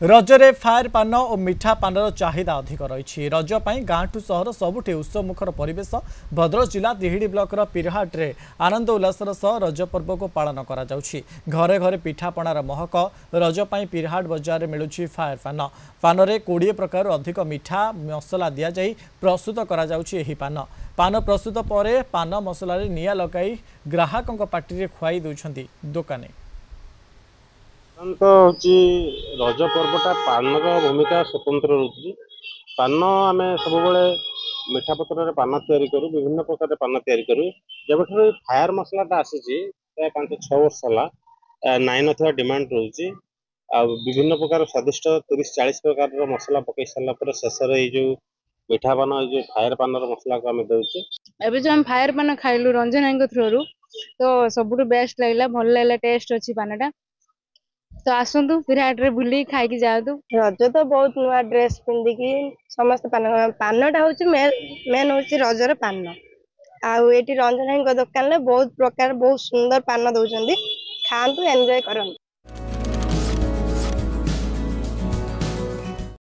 रजरे fire पान और मिठा पानर चाहिदा अधिक रही रज पर गाँठू सहर सबुठी उत्सवमुखर परिवेश भद्रक जिला तिहिडी ब्लॉकर पिरहाटे आनंद उल्लासर सह रज पर्व को पालन करा जाउछि। घरे घरे पिठापणार महक रज पर पिरहाट बजार में मिलुछि फायर पान पानरे 20 प्रकार अधिक मिठा मसला दि जाई प्रस्तुत करा जाउछि। एही पान पान प्रस्तुत पर पान मसला निया लगाई ग्राहकों पार्टी खुआई दउछंती दुकानी। तो हूँ रज पर्वटा पानर भूमिका स्वतंत्र रोचे। पान आम सब मीठा पत्र पान तैयारी करूँ, विभिन्न प्रकार पान तैयारी करूँ। जब फायर मसलाटा आसी 5-6 वर्ष है नाई ना डिमांड रोचे। विभिन्न प्रकार स्वादिष्ट 30-40 प्रकार मसला पकई सारापर शेष जो मीठा पान जो फायर पानर मसला को आम दौचे। एबे जो हम फायर पान खाइलु रंजन भाई थ्रू तो सबुठ बेस्ट लगला, भल लगला, टेस्ट अच्छी पानटा। तो आसतु विराट रे बुली खाई जातु। रज तो बहुत नुआ ड्रेस पिंधिकी समस्त पानटा हूँ मेन हूँ रजर पान। आउ ये रंजन भाई दुकान में बहुत प्रकार बहुत सुंदर पान दौरान, खातु एंजॉय करंतु।